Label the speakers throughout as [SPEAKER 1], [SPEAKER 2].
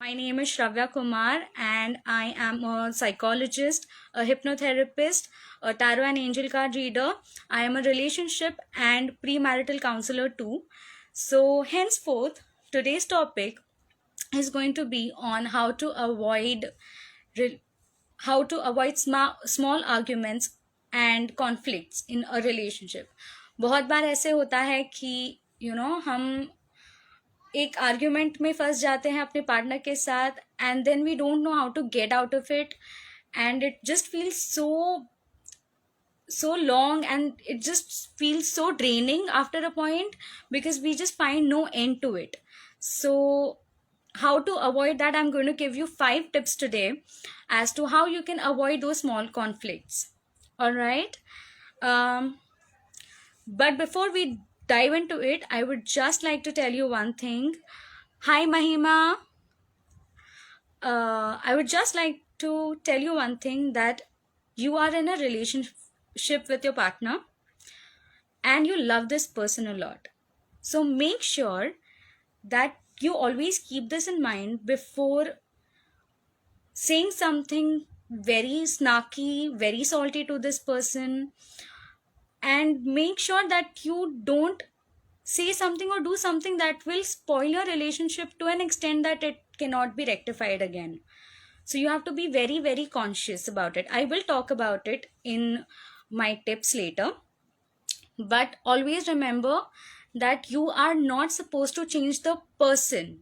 [SPEAKER 1] My name is Shravya Kumar, and I am a psychologist, a hypnotherapist, a tarot and angel card reader. I am a relationship and premarital counselor too. So, henceforth, today's topic is going to be on re- how to avoid small arguments and conflicts in a relationship. बहुत बार ऐसे होता है कि हम एक argument में फंस जाते हैं अपने पार्टनर के साथ, and then we don't know how to get out of it, and it just feels so long, and it just feels so draining after a point because we just find no end to it. So how to avoid that, I'm going to give you 5 tips today as to how you can avoid those small conflicts. All right. um but before we dive into it, I would just like to tell you one thing. Hi, Mahima. I would just like to tell you one thing, that you are in a relationship with your partner and you love this person a lot. So make sure that you always keep this in mind before saying something very snarky, very salty to this person, and make sure that you don't say something or do something that will spoil your relationship to an extent that it cannot be rectified again. So you have to be very, very conscious about it. I will talk about it in my tips later. But always remember that you are not supposed to change the person.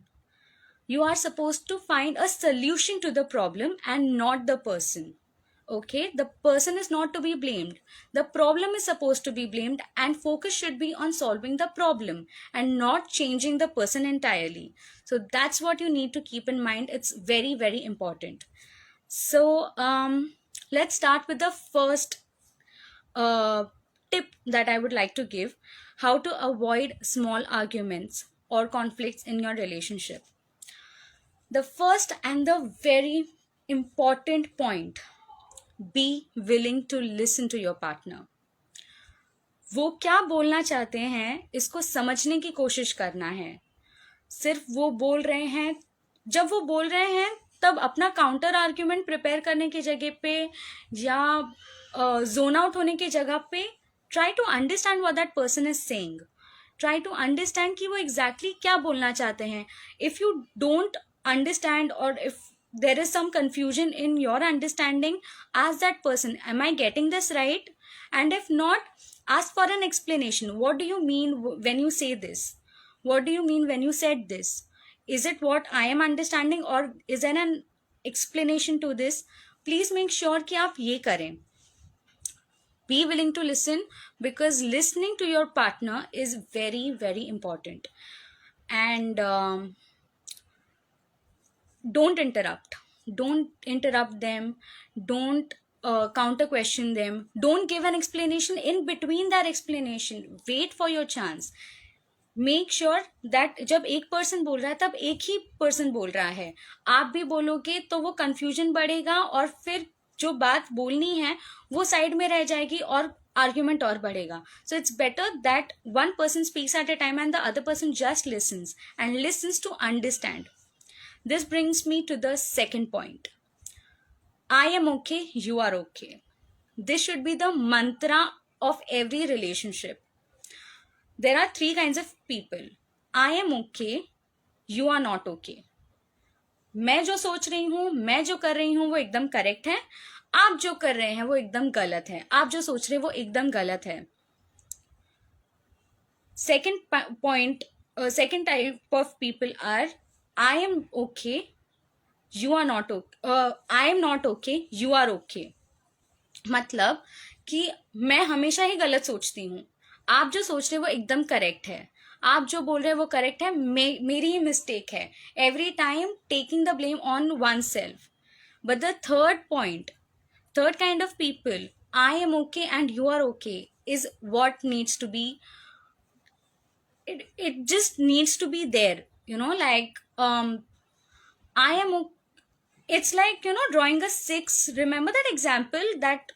[SPEAKER 1] You are supposed to find a solution to the problem and not the person. Okay, the person is not to be blamed. The problem is supposed to be blamed, and focus should be on solving the problem and not changing the person entirely. So that's what you need to keep in mind. It's very, very important. So let's start with the first uh, tip that I would like to give: how to avoid small arguments or conflicts in your relationship. The first and the very important point: be willing to listen to your partner. वो क्या बोलना चाहते हैं इसको समझने की कोशिश करना है. सिर्फ वो बोल रहे हैं, जब वो बोल रहे हैं तब अपना काउंटर आर्ग्यूमेंट प्रिपेयर करने की जगह पे या जोन आउट होने की जगह पे, try to understand what that person is saying. Try to understand कि वो एग्जैक्टली क्या बोलना चाहते हैं. If you don't understand, or if there is some confusion in your understanding, ask that person, am I getting this right? And if not, ask for an explanation. What do you mean when you say this? What do you mean when you said this? Is it what I am understanding, or is there an explanation to this? Please make sure कि आप ये करें. Be willing to listen, because listening to your partner is very, very important. And don't interrupt them. Don't counter question them. Don't give an explanation in between that explanation. Wait for your chance. Make sure that जब एक person बोल रहा है तब एक ही person बोल रहा है. आप भी बोलोगे तो वो कंफ्यूजन बढ़ेगा, और फिर जो बात बोलनी है वो साइड में रह जाएगी और आर्ग्यूमेंट और बढ़ेगा. So it's better that one person speaks at a time and the other person just listens and listens to understand. This brings me to the second point. I am okay, you are okay. This should be the mantra of every relationship. There are 3 kinds of people. I am okay, you are not okay. मैं जो सोच रही हूं, मैं जो कर रही हूं वो एकदम करेक्ट है. आप जो कर रहे हैं वो एकदम गलत है. आप जो सोच रहे हैं वो एकदम गलत है. Second type of people are, I am okay, you are not okay. I am not okay, you are okay. मतलब कि मैं हमेशा ही गलत सोचती हूँ. आप जो सोच रहे हो वो एकदम करेक्ट है. आप जो बोल रहे हो वो करेक्ट है. मेरी ही मिस्टेक है. Every time taking the blame on oneself. But the third kind of people, I am okay and you are okay, is what needs to be. It just needs to be there, like I am okay. It's like drawing a 6. Remember that example that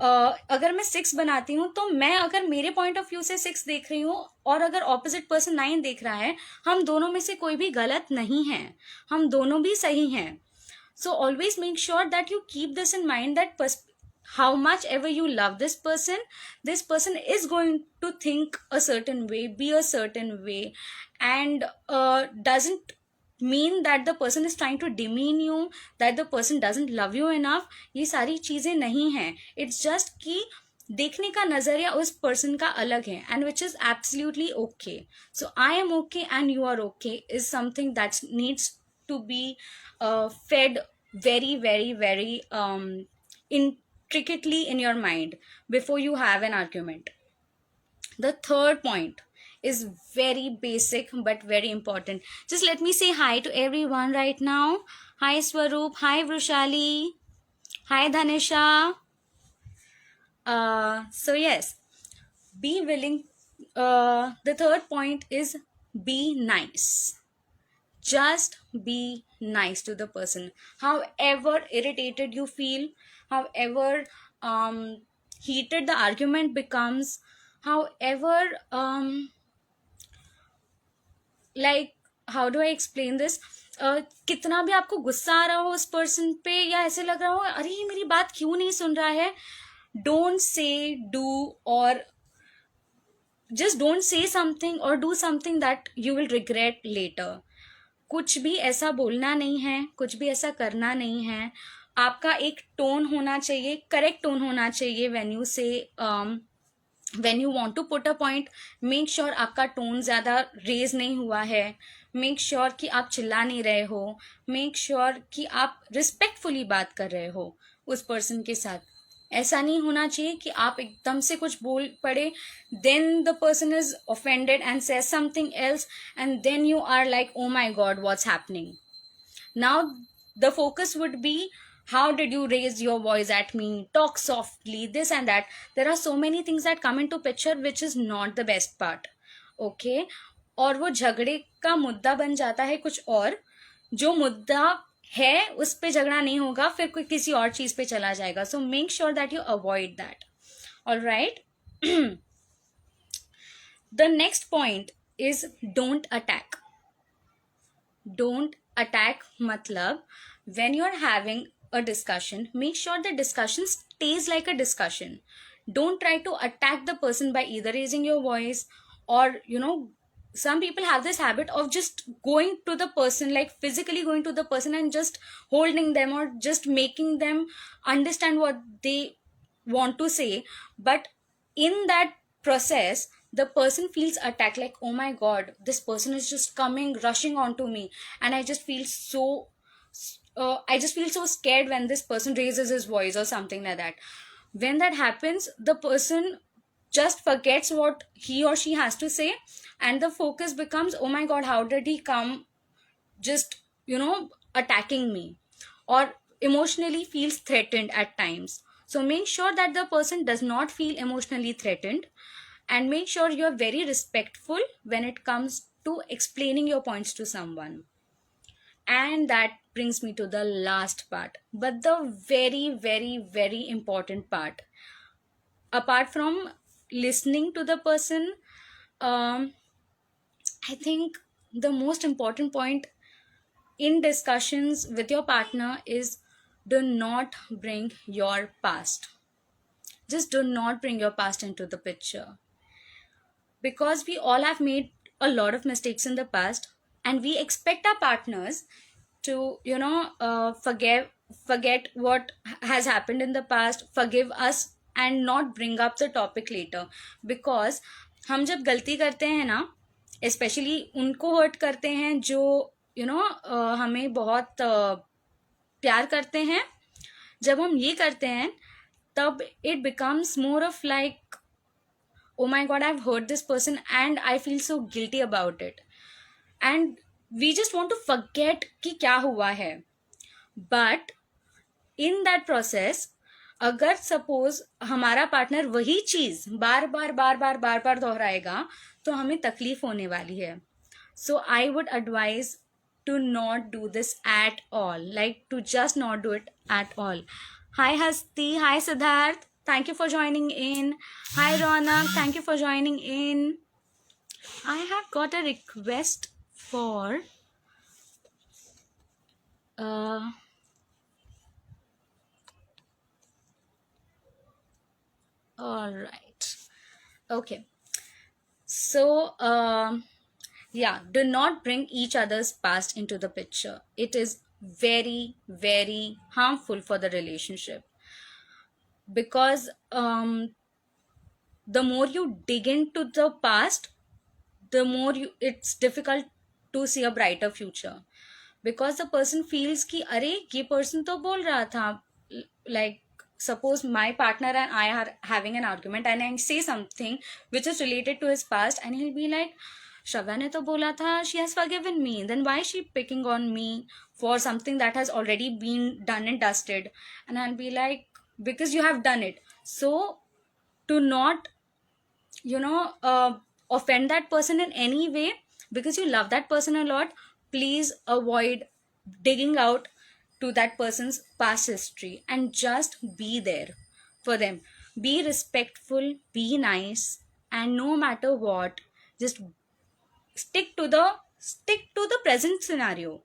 [SPEAKER 1] अगर मैं 6 बनाती हूँ तो मैं अगर मेरे point of view से 6 देख रही हूँ और अगर ऑपोजिट पर्सन 9 देख रहा है, हम दोनों में से कोई भी गलत नहीं है, हम दोनों भी सही हैं. So always make sure that you keep this in mind that how much ever you love this person is going to think a certain way, be a certain way, and doesn't mean that the person is trying to demean you, that the person doesn't love you enough. ये सारी चीजें नहीं हैं. It's just कि देखने का नजरिया उस पर्सन का अलग है, and which is absolutely okay. So I am okay and you are okay is something that needs to be fed very very very intricately in your mind before you have an argument. The third point is very basic but very important. Just let me say hi to everyone right now. Hi Swaroop, hi Vrushali, hi Dhanisha. So yes, be willing. The third point is be nice. Just be nice to the person. However irritated you feel, however heated the argument becomes, however like how do I explain this, कितना भी आपको गुस्सा आ रहा हो उस person पे या ऐसे लग रहा हो अरे ये मेरी बात क्यों नहीं सुन रहा है, don't say, do, or just don't say something or do something that you will regret later. कुछ भी ऐसा बोलना नहीं है, कुछ भी ऐसा करना नहीं है. आपका एक टोन होना चाहिए, करेक्ट टोन होना चाहिए. when you want to put a point, make sure आपका टोन ज़्यादा रेज नहीं हुआ है. मेक श्योर कि आप चिल्ला नहीं रहे हो. मेक श्योर कि आप रिस्पेक्टफुली बात कर रहे हो उस पर्सन के साथ. ऐसा नहीं होना चाहिए कि आप एकदम से कुछ बोल पड़े, then the person is offended and says something else, and then you are like, oh my god, what's happening? Now the focus would be, how did you raise your voice at me, talk softly, this and that. There are so many things that come into picture which is not the best part. Okay, और वो झगड़े का मुद्दा बन जाता है कुछ और. जो मुद्दा है उस पे झगड़ा नहीं होगा, फिर कोई किसी और चीज पे चला जाएगा. So make sure that you avoid that. Alright. The next point is don't attack. Don't attack मतलब when you're having a discussion, make sure the discussion stays like a discussion. Don't try to attack the person by either raising your voice or some people have this habit of just going to the person, like physically going to the person and just holding them or just making them understand what they want to say. But in that process the person feels attacked, like oh my god, this person is just coming rushing onto me, and I just feel so scared when this person raises his voice or something like that. When that happens, the person just forgets what he or she has to say, and the focus becomes, oh my god, how did he come just attacking me, or emotionally feels threatened at times. So make sure that the person does not feel emotionally threatened, and make sure you are very respectful when it comes to explaining your points to someone. And that brings me to the last part, but the very very very important part. Apart from listening to the person, I think the most important point in discussions with your partner is, do not bring your past. Just do not bring your past into the picture, because we all have made a lot of mistakes in the past, and we expect our partners to forget what has happened in the past, forgive us, and not bring up the topic later. Because हम जब गलती करते हैं ना, specially उनको hurt करते हैं जो हमें बहुत प्यार करते हैं, जब हम ये करते हैं तब it becomes more of like, oh my god, I've hurt this person and I feel so guilty about it, and we just want to forget कि क्या हुआ है. But in that process, अगर सपोज हमारा पार्टनर वही चीज बार बार दोहराएगा तो हमें तकलीफ होने वाली है. So I would advise to not do this at all, like to just not do it at all. Hi Hasti, hi Siddharth. Thank you for joining in. Hi, Ronak. Thank you for joining in. I have got a request for uh all right. Okay. So yeah, do not bring each other's past into the picture. It is very, very harmful for the relationship, because the more you dig into the past, the more it's difficult to see a brighter future, because the person feels कि अरे ये person तो बोल रहा था, like suppose my partner and I are having an argument and I say something which is related to his past, and he'll be like, Shravya ने तो बोला था she has forgiven me, then why is she picking on me for something that has already been done and dusted? And I'll be like, because you have done it. So to not, you know, offend that person in any way, because you love that person a lot, please avoid digging out to that person's past history and just be there for them. Be respectful, be nice, and no matter what, just stick to the present scenario.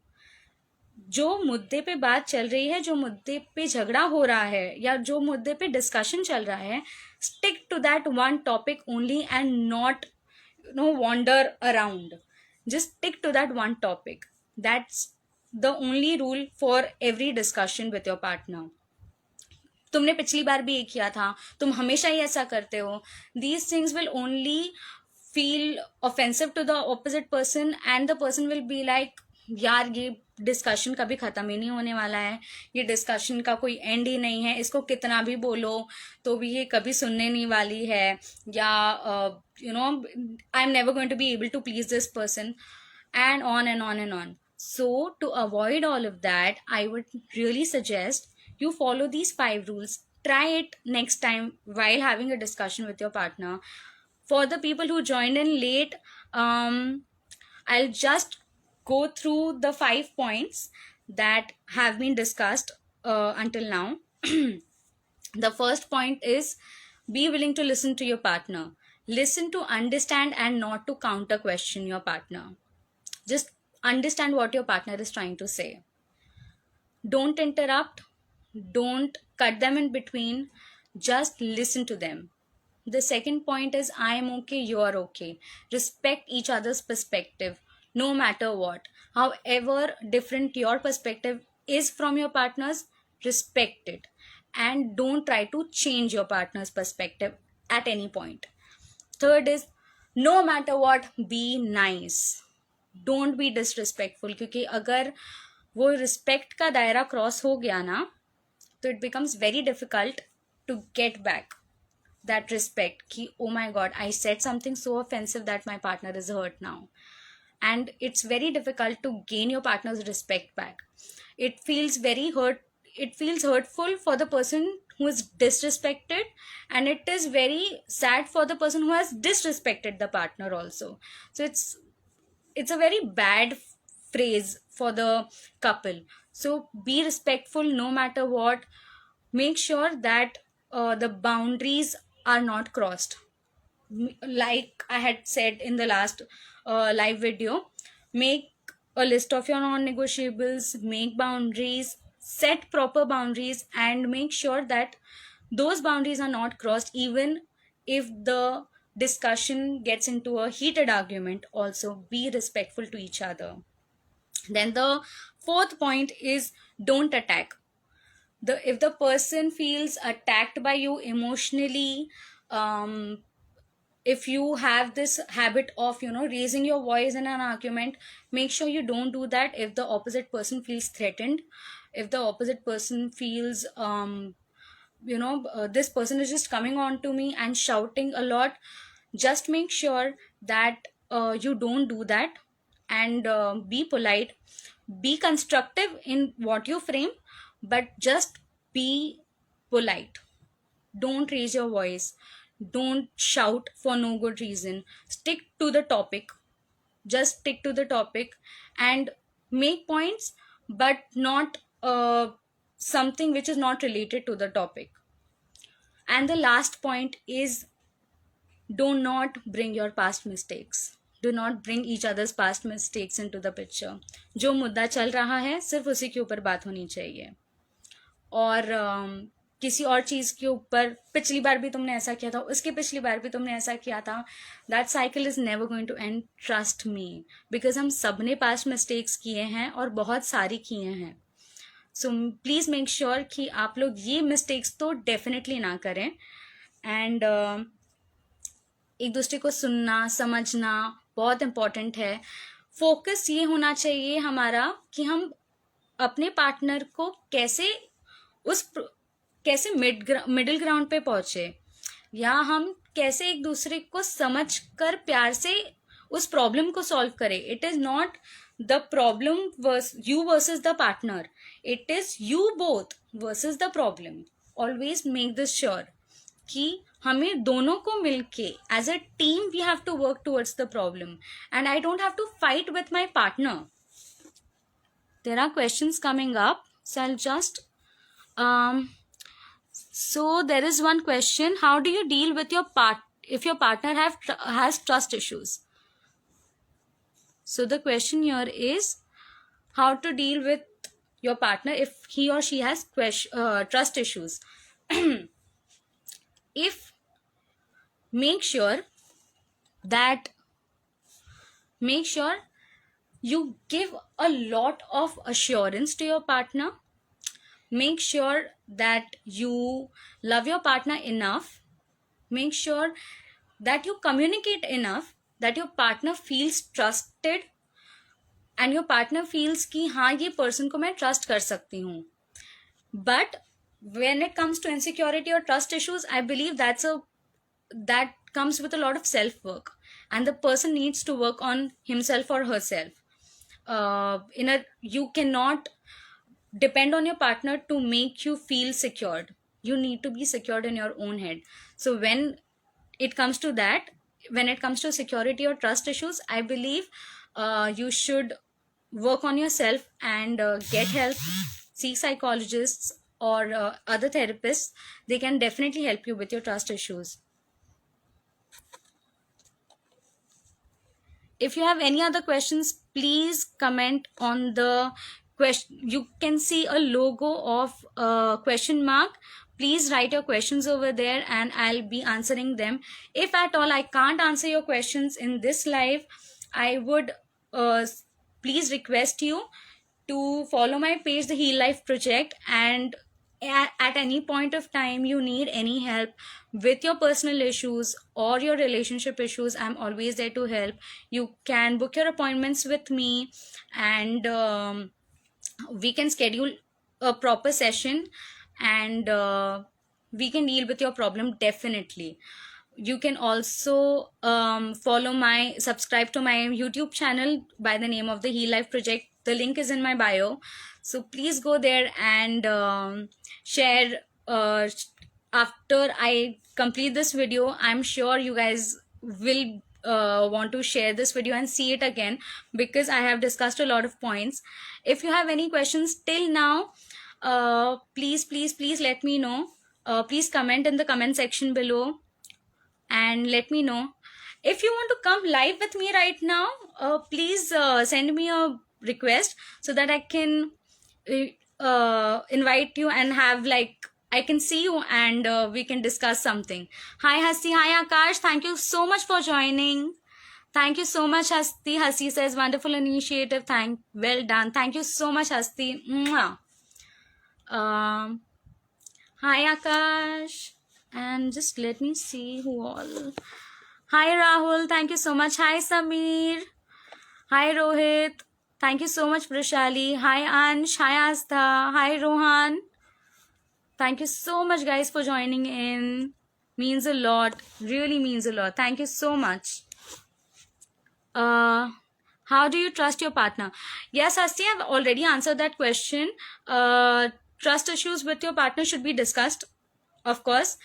[SPEAKER 1] जो मुद्दे पे बात चल रही है, जो मुद्दे पे झगड़ा हो रहा है, या जो मुद्दे पे डिस्कशन चल रहा है, stick to that one topic only and not wander around. Just stick to that one topic. That's the only rule for every discussion with your partner. तुमने पिछली बार भी ये किया था, तुम हमेशा ही ऐसा करते हो. These things will only feel offensive to the opposite person, and the person will be like, यार ये डिस्कशन कभी खत्म ही नहीं होने वाला है, ये डिस्कशन का कोई एंड ही नहीं है, इसको कितना भी बोलो तो भी ये कभी सुनने नहीं वाली है, या I am never going to be able to please this person, and on and on and on. So to avoid all of that, I would really suggest you follow these 5 rules. Try it next time while having a discussion with your partner. For the people who joined in late, I'll just go through the 5 points that have been discussed until now. The first point is, be willing to listen to your partner. Listen to understand and not to counter question your partner. Just understand what your partner is trying to say. Don't interrupt. Don't cut them in between. Just listen to them. The second point is, I am okay, you are okay. Respect each other's perspective, no matter what. However different your perspective is from your partner's, respect it. And don't try to change your partner's perspective at any point. Third is, no matter what, be nice. Don't be disrespectful, क्योंकि अगर वो respect का दायरा cross हो गया ना, तो it becomes very difficult to get back that respect कि oh my God I said something so offensive that my partner is hurt now, and it's very difficult to gain your partner's respect back. It feels hurtful for the person who is disrespected, and it is very sad for the person who has disrespected the partner also. So it's a very bad phrase for the couple. So be respectful no matter what. Make sure that the boundaries are not crossed. Like I had said in the last live video, make a list of your non-negotiables, make boundaries, set proper boundaries, and make sure that those boundaries are not crossed, even if the discussion gets into a heated argument. Also be respectful to each other. Then the fourth point is, don't attack. If the person feels attacked by you emotionally, if you have this habit of raising your voice in an argument, make sure you don't do that. If the opposite person feels threatened, if the opposite person feels this person is just coming on to me and shouting a lot, just make sure that you don't do that, and be polite, be constructive in what you frame, but just be polite. Don't raise your voice, don't shout for no good reason. Stick to the topic. Just stick to the topic and make points, but not something which is not related to the topic. And the last point is, do not bring your past mistakes. Do not bring each other's past mistakes into the picture. जो मुद्दा चल रहा है सिर्फ उसी के ऊपर बात होनी चाहिए. और किसी और चीज के ऊपर पिछली बार भी तुमने ऐसा किया था, उसके पिछली बार भी तुमने ऐसा किया था, that cycle is never going to end, trust me. Because हम सब ने पास्ट मिस्टेक्स किए हैं और बहुत सारी किए हैं. सो प्लीज मेक श्योर कि आप लोग ये मिस्टेक्स तो डेफिनेटली ना करें. एंड एक दूसरे को सुनना समझना बहुत इम्पोर्टेंट है. फोकस ये होना चाहिए हमारा कि हम अपने पार्टनर को कैसे मिडिल ग्राउंड पे पहुंचे, या हम कैसे एक दूसरे को समझ कर प्यार से उस प्रॉब्लम को सॉल्व करें. It is not the problem you versus the partner, it is you both versus the problem. Always make this sure कि हमें दोनों को मिलके as a team we have to work towards the problem, and I don't have to fight with my partner. There are questions coming up, so I'll just so there is one question: how do you deal with your if your partner has trust issues? So the question here is how to deal with your partner if he or she has trust issues. If make sure you give a lot of assurance to your partner. Make sure that you love your partner enough. Make sure that you communicate enough that your partner feels trusted and your partner feels कि हाँ ये person को मैं trust कर सकती हूँ. But when it comes to insecurity or trust issues, I believe that comes with a lot of self-work, and the person needs to work on himself or herself. You cannot depend on your partner to make you feel secured. You need to be secured in your own head. So when it comes to security or trust issues, I believe you should work on yourself and get help. Seek psychologists or other therapists. They can definitely help you with your trust issues. If you have any other questions, please comment on the question. You can see a logo of a question mark. Please write your questions over there and I'll be answering them. If at all I can't answer your questions in this live, I would please request you to follow my page, the Heal Life Project, and at any point of time you need any help with your personal issues or your relationship issues, I'm always there to help. You can book your appointments with me and we can schedule a proper session and we can deal with your problem definitely. You can also subscribe to my YouTube channel by the name of the Heal Life Project. The link is in my bio. So please go there and share. After I complete this video, I'm sure you guys will want to share this video and see it again because I have discussed a lot of points. If you have any questions till now, please let me know. Please comment in the comment section below and let me know. If you want to come live with me right now, please send me a request so that I can invite you and have I can see you and we can discuss something. Hi Hasti, hi Akash, thank you so much for joining. Thank you so much Hasti. Hasti says wonderful initiative, well done. Thank you so much Hasti. Hi Akash, and just let me see who all. Hi Rahul, thank you so much. Hi Sameer, hi Rohit, thank you so much Prashali. Hi Ansh, hi Astha, hi Rohan. Thank you so much guys for joining in. Means a lot, really means a lot. Thank you so much. How do you trust your partner? Yes Asti, I've already answered that question. Trust issues with your partner should be discussed, of course.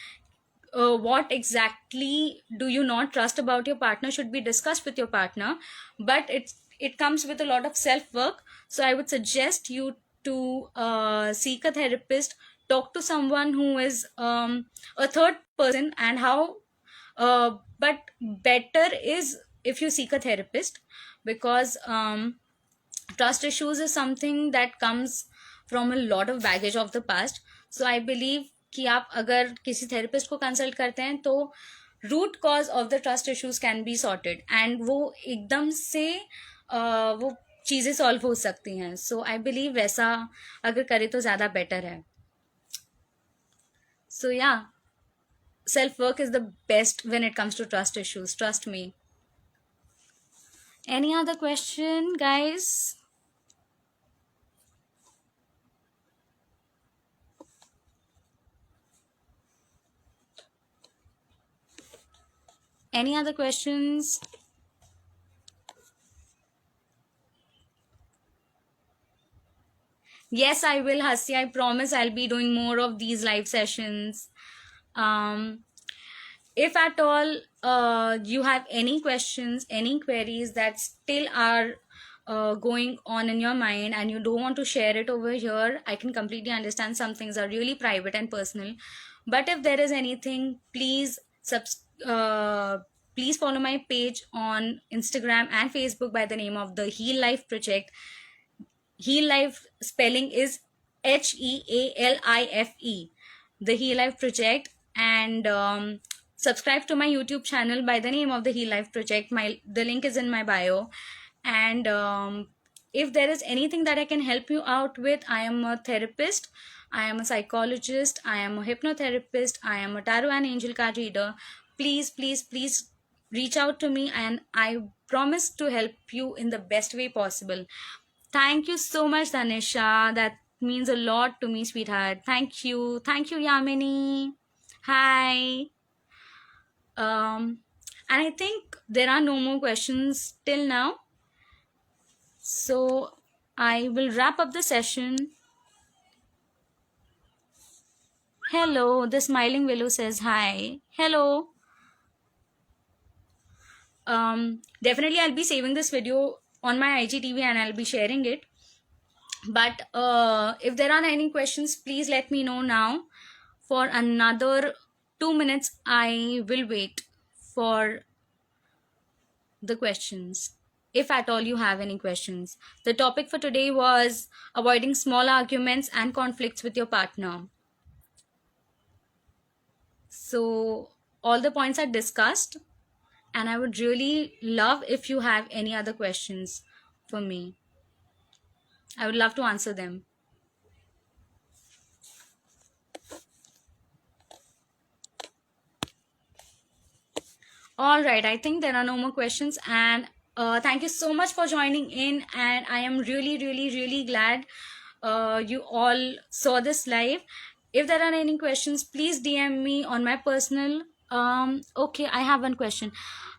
[SPEAKER 1] What exactly do you not trust about your partner should be discussed with your partner, but it comes with a lot of self-work. So I would suggest you to seek a therapist, talk to someone who is a third person, and how but better is if you seek a therapist, because trust issues is something that comes from a lot of baggage of the past. So I believe कि आप अगर किसी therapist को consult करते हैं तो root cause of the trust issues can be sorted, and वो एकदम से वो चीज़ें सॉल्व हो सकती हैं. सो आई बिलीव वैसा अगर करे तो ज़्यादा बेटर है. सो या, self work is the best when it comes to trust issues, trust me. Any other question, guys? Any other questions? Yes, I will, Hasi. I promise I'll be doing more of these live sessions. If at all you have any questions, any queries that still are going on in your mind and you don't want to share it over here, I can completely understand. Some things are really private and personal. But if there is anything, please please follow my page on Instagram and Facebook by the name of the Heal Life Project. Heal Life spelling is HEALIFE, the Heal Life Project. And subscribe to my YouTube channel by the name of the Heal Life Project. The link is in my bio. And if there is anything that I can help you out with, I am a therapist, I am a psychologist, I am a hypnotherapist, I am a tarot and angel card reader. Please, please, please reach out to me, and I promise to help you in the best way possible. Thank you so much, Tanisha. That means a lot to me, sweetheart. Thank you. Thank you, Yamini. Hi. And I think there are no more questions till now. So I will wrap up the session. Hello, the smiling willow says hi. Hello. Definitely I'll be saving this video on my IGTV and I'll be sharing it. But if there are any questions, please let me know now. For another 2 minutes, I will wait for the questions, if at all you have any questions. The topic for today was avoiding small arguments and conflicts with your partner. So all the points are discussed, and I would really love if you have any other questions for me. I would love to answer them. All right, I think there are no more questions, and thank you so much for joining in, and I am really, really, really glad you all saw this live. If there are any questions, please DM me on my personal. Okay, I have one question.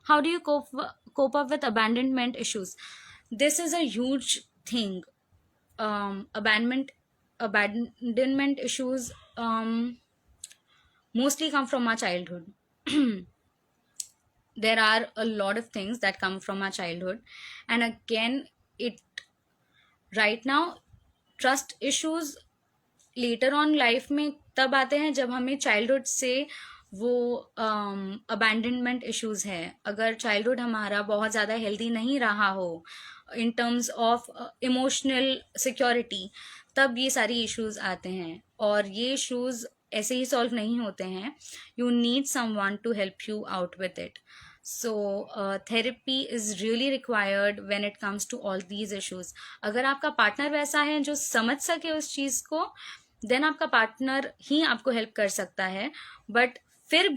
[SPEAKER 1] How do you cope up with abandonment issues? This is a huge thing. Abandonment issues mostly come from our childhood. There are a lot of things that come from our childhood, and again, it right now, trust issues later on life में तब आते हैं जब हमें childhood से वो abandonment issues है. अगर चाइल्डहुड हमारा बहुत ज़्यादा हेल्दी नहीं रहा हो in terms of emotional security, तब ये सारी इश्यूज आते हैं, और ये इश्यूज ऐसे ही सॉल्व नहीं होते हैं. You need someone to help you out with it. So therapy is really required when it comes to all these issues. अगर आपका पार्टनर वैसा है जो समझ सके उस चीज़ को, देन आपका पार्टनर ही आपको हेल्प कर सकता है. बट फिर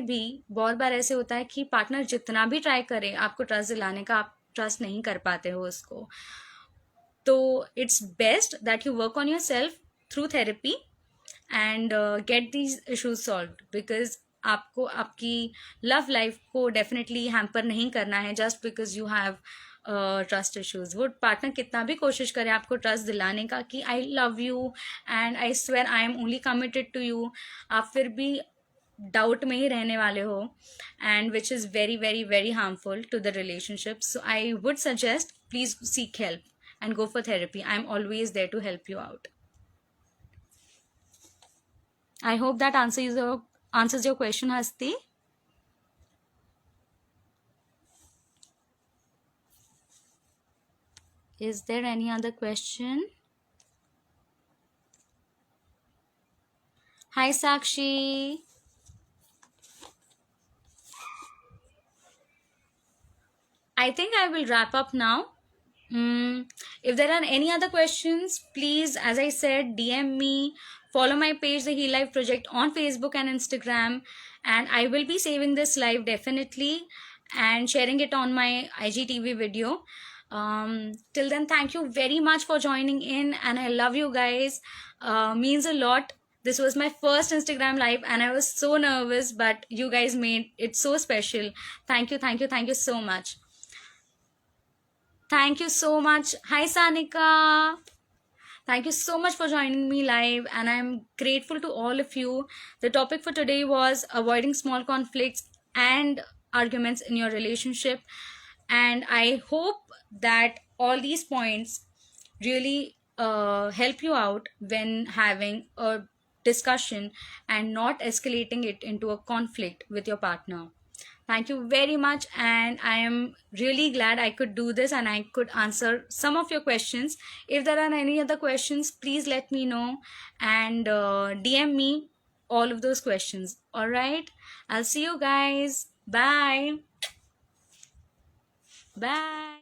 [SPEAKER 1] भी बहुत बार ऐसे होता है कि पार्टनर जितना भी ट्राई करे आपको ट्रस्ट दिलाने का, आप ट्रस्ट नहीं कर पाते हो उसको. तो it's best that you work on yourself through therapy and get these issues solved, because आपको आपकी लव लाइफ को डेफिनेटली हैम्पर नहीं करना है just because you have trust issues. वो पार्टनर कितना भी कोशिश करे आपको ट्रस्ट दिलाने का कि I love you and I swear I am only committed to you, आप फिर भी डाउट में ही रहने वाले हो, and which is very very very harmful to the relationship. So I would suggest please seek help and go for therapy. I'm always there to help you out. I hope that answers your answers your question, Hasti. Is there any other question? Hi, Sakshi. I think I will wrap up now. If there are any other questions, please, as I said, DM me, follow my page, The Heal Life Project, on Facebook and Instagram, and I will be saving this live definitely and sharing it on my IGTV video. Till then, thank you very much for joining in, and I love you guys. Means a lot. This was my first Instagram live, and I was so nervous, but you guys made it so special. Thank you, thank you, thank you so much. Thank you so much. Hi, Sanika. Thank you so much for joining me live, and I'm grateful to all of you. The topic for today was avoiding small conflicts and arguments in your relationship, and I hope that all these points really help you out when having a discussion and not escalating it into a conflict with your partner. Thank you very much, and I am really glad I could do this and I could answer some of your questions. If there are any other questions, please let me know and DM me all of those questions. All right, I'll see you guys. Bye. Bye.